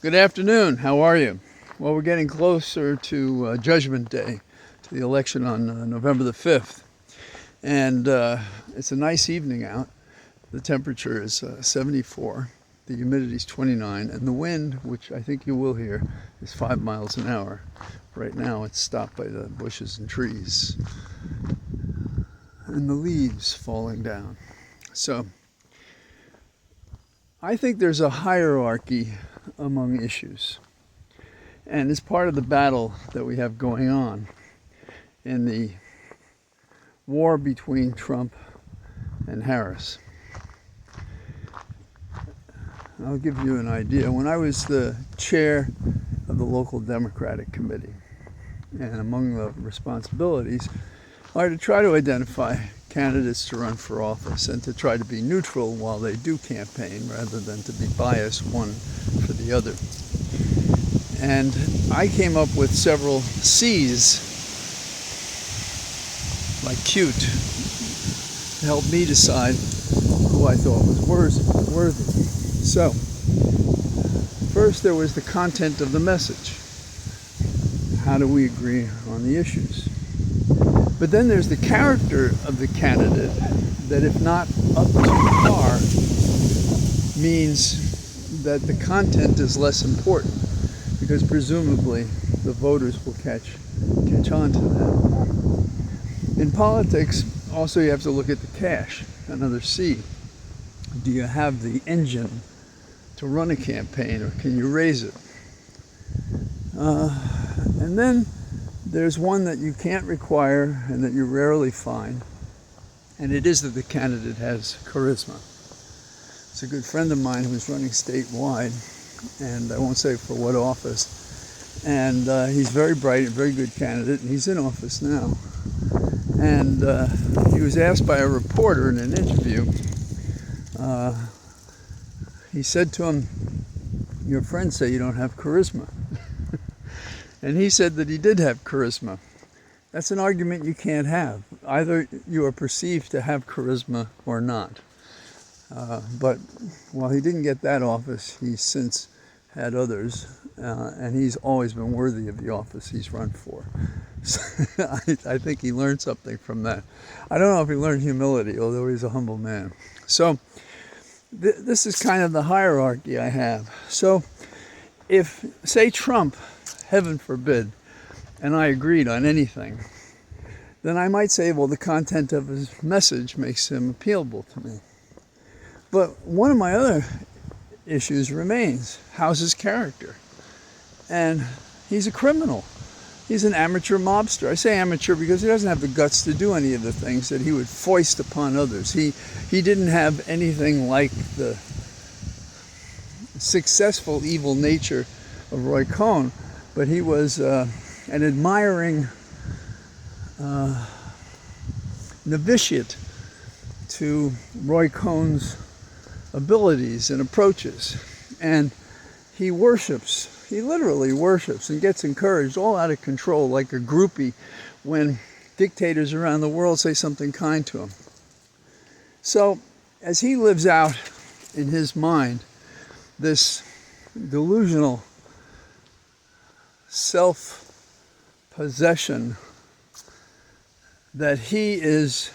Good afternoon. How are you? Well, we're getting closer to Judgment Day, to the election on November the 5th. And it's a nice evening out. The temperature is 74, the humidity is 29, and the wind, which I think you will hear, is 5 miles an hour. Right now it's stopped by the bushes and trees and the leaves falling down. So I think there's a hierarchy among issues. And it's part of the battle that we have going on in the war between Trump and Harris. I'll give you an idea. When I was the chair of the local Democratic committee, and among the responsibilities are to try to identify candidates to run for office and to try to be neutral while they do campaign rather than to be biased one for the other. And I came up with several C's, like cute, to help me decide who I thought was worthy. So, first there was the content of the message. How do we agree on the issues? But then there's the character of the candidate that, if not up to par, means that the content is less important, because presumably the voters will catch on to that. In politics, also you have to look at the cash, another C. Do you have the engine to run a campaign, or can you raise it? And then there's one that you can't require and that you rarely find, and it is that the candidate has charisma. It's a good friend of mine who's running statewide, and I won't say for what office, and he's very bright, a very good candidate, and he's in office now. And he was asked by a reporter in an interview, he said to him, "Your friends say you don't have charisma." And he said that he did have charisma. That's an argument you can't have. Either you are perceived to have charisma or not. But while he didn't get that office, he's since had others, and he's always been worthy of the office he's run for. So I think he learned something from that. I don't know if he learned humility, although he's a humble man. So this is kind of the hierarchy I have. So if, say, Trump, heaven forbid, and I agreed on anything, then I might say, well, the content of his message makes him appealable to me. But one of my other issues remains. How's his character? And he's a criminal. He's an amateur mobster. I say amateur because he doesn't have the guts to do any of the things that he would foist upon others. He didn't have anything like the successful evil nature of Roy Cohn, but he was an admiring novitiate to Roy Cohn's abilities and approaches. And he literally worships and gets encouraged all out of control like a groupie when dictators around the world say something kind to him. So as he lives out in his mind this delusional self-possession that he is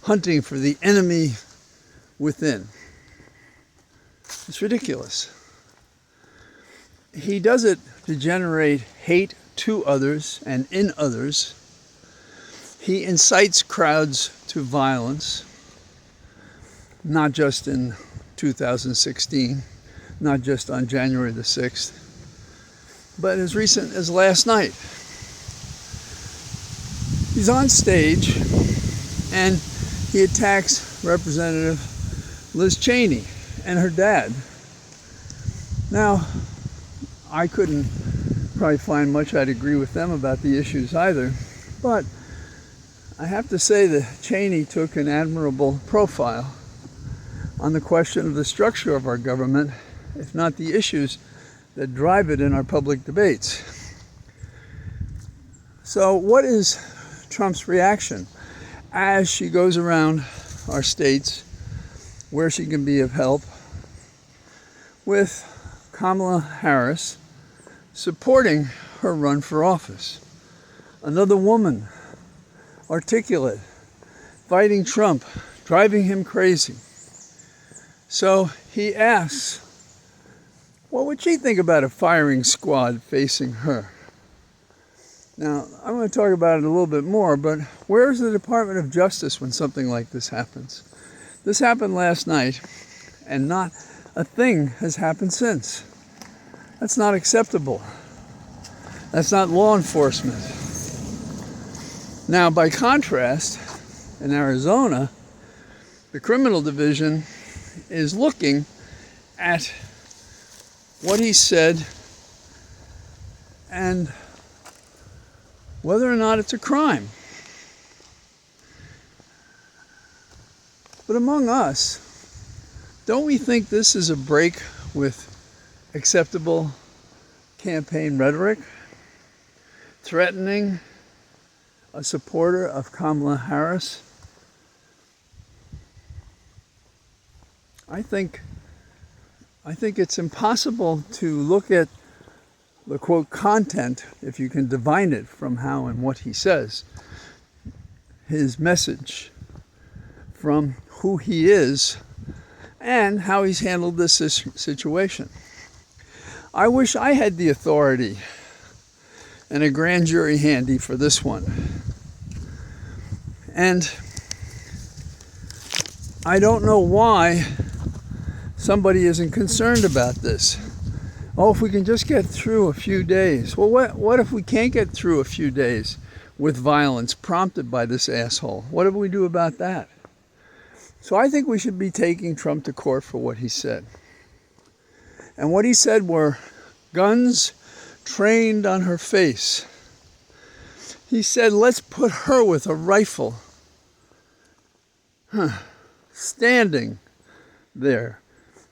hunting for the enemy within. It's ridiculous. He does it to generate hate to others and in others. He incites crowds to violence, not just in 2016, not just on January the 6th, but as recent as last night. He's on stage and he attacks Representative Liz Cheney and her dad. Now, I couldn't probably find much I'd agree with them about the issues either, but I have to say that Cheney took an admirable profile on the question of the structure of our government, if not the issues that drive it in our public debates. So what is Trump's reaction as she goes around our states where she can be of help with Kamala Harris supporting her run for office. Another woman, articulate, fighting Trump, driving him crazy. So he asks, what would she think about a firing squad facing her? Now, I'm going to talk about it a little bit more, but where's the Department of Justice when something like this happens? This happened last night, and not a thing has happened since. That's not acceptable. That's not law enforcement. Now, by contrast, in Arizona, the criminal division is looking at what he said and whether or not it's a crime. But among us, don't we think this is a break with acceptable campaign rhetoric, threatening a supporter of Kamala Harris? I think it's impossible to look at the quote content, if you can divine it from how and what he says, his message, from who he is and how he's handled this situation. I wish I had the authority and a grand jury handy for this one. And I don't know why somebody isn't concerned about this. Oh, if we can just get through a few days. Well, what if we can't get through a few days with violence prompted by this asshole? What do we do about that? So I think we should be taking Trump to court for what he said. And what he said were guns trained on her face. He said, let's put her with a rifle standing there,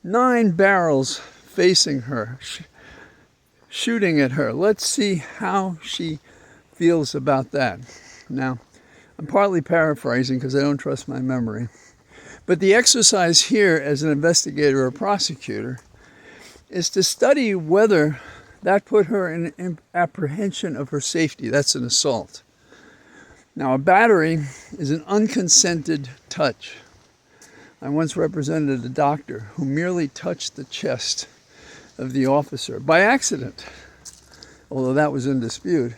9 barrels facing her, shooting at her. Let's see how she feels about that. Now, I'm partly paraphrasing because I don't trust my memory. But the exercise here as an investigator or prosecutor is to study whether that put her in apprehension of her safety. That's an assault. Now, a battery is an unconsented touch. I once represented a doctor who merely touched the chest of the officer by accident, although that was in dispute.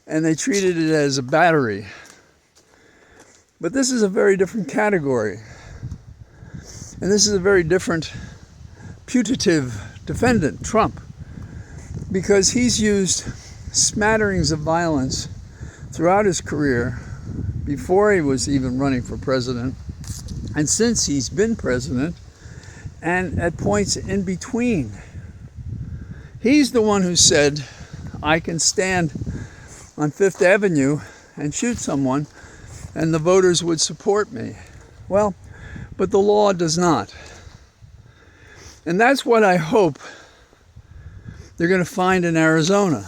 And they treated it as a battery. But this is a very different category. And this is a very different putative defendant, Trump, because he's used smatterings of violence throughout his career, before he was even running for president, and since he's been president, and at points in between. He's the one who said, I can stand on Fifth Avenue and shoot someone and the voters would support me. Well, but the law does not. And that's what I hope they're going to find in Arizona.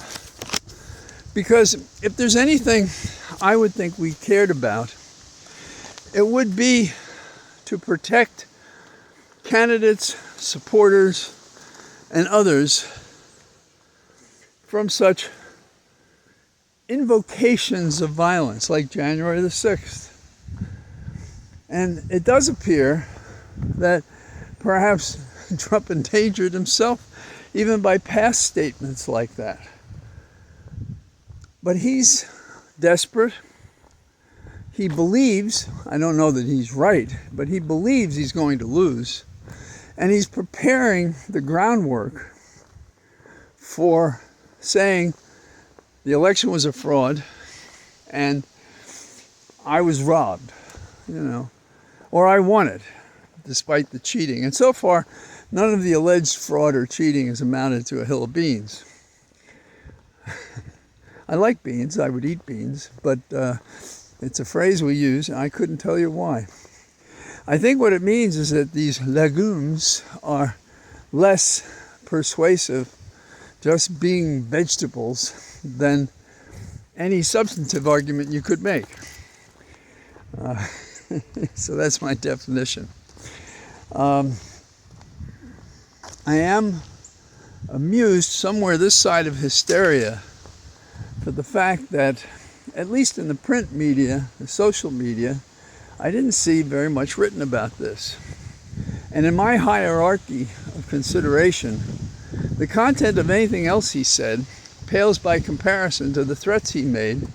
Because if there's anything I would think we cared about, it would be to protect candidates, supporters, and others from such invocations of violence like January the 6th. And it does appear that perhaps Trump endangered himself even by past statements like that. But he's desperate. He believes, I don't know that he's right, but he believes he's going to lose. And he's preparing the groundwork for saying the election was a fraud and I was robbed, or I won it despite the cheating. And so far, none of the alleged fraud or cheating has amounted to a hill of beans. I like beans, I would eat beans, but it's a phrase we use, and I couldn't tell you why. I think what it means is that these legumes are less persuasive, just being vegetables, than any substantive argument you could make. So that's my definition. I am amused somewhere this side of hysteria for the fact that, at least in the print media, the social media, I didn't see very much written about this. And in my hierarchy of consideration, the content of anything else he said pales by comparison to the threats he made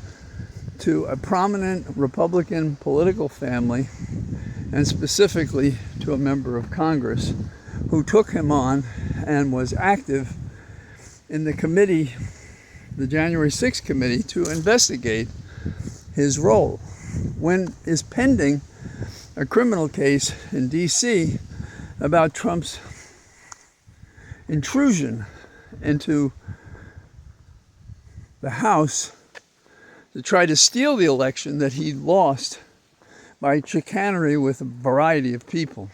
to a prominent Republican political family, and specifically to a member of Congress who took him on and was active in the committee, the January 6th committee, to investigate his role when is pending a criminal case in D.C. about Trump's intrusion into the House to try to steal the election that he lost by chicanery with a variety of people.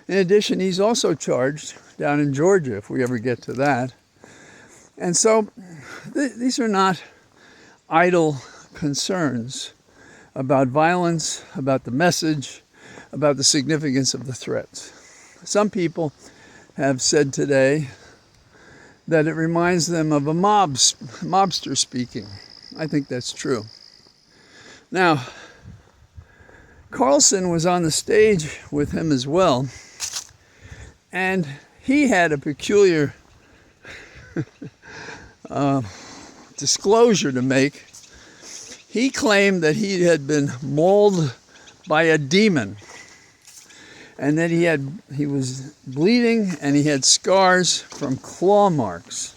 In addition, he's also charged down in Georgia, if we ever get to that. And so these are not idle concerns about violence, about the message, about the significance of the threats. Some people have said today that it reminds them of a mobster speaking. I think that's true. Now, Carlson was on the stage with him as well, and he had a peculiar disclosure to make. He claimed that he had been mauled by a demon, and that he was bleeding and he had scars from claw marks.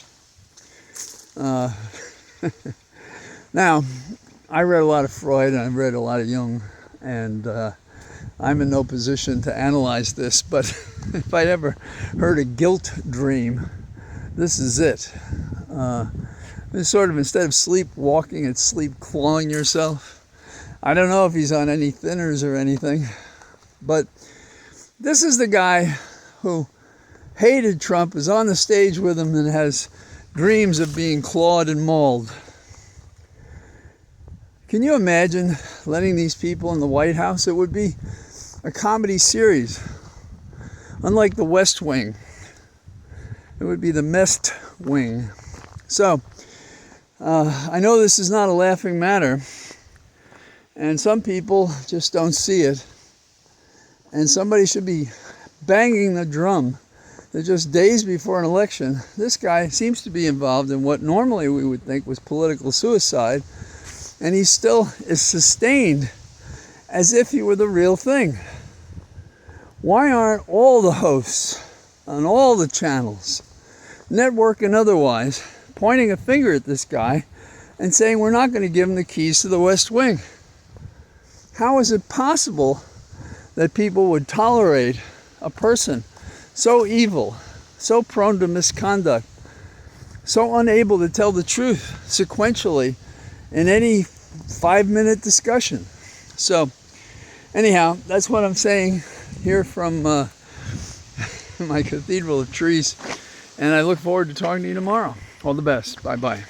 Now, I read a lot of Freud and I've read a lot of Jung, and I'm in no position to analyze this, but if I'd ever heard a guilt dream, this is it. It's sort of, instead of sleepwalking, it's sleep clawing yourself. I don't know if he's on any thinners or anything, but this is the guy who hated Trump, is on the stage with him, and has dreams of being clawed and mauled. Can you imagine letting these people in the White House? It would be a comedy series, unlike the West Wing. It would be the Mest Wing. So, I know this is not a laughing matter, and some people just don't see it. And somebody should be banging the drum that just days before an election, this guy seems to be involved in what normally we would think was political suicide, and he still is sustained as if he were the real thing. Why aren't all the hosts on all the channels, network and otherwise, pointing a finger at this guy and saying we're not going to give him the keys to the West Wing? How is it possible that people would tolerate a person so evil, so prone to misconduct, so unable to tell the truth sequentially in any 5-minute discussion? So anyhow, that's what I'm saying here from my cathedral of trees, and I look forward to talking to you tomorrow. All the best. Bye-bye.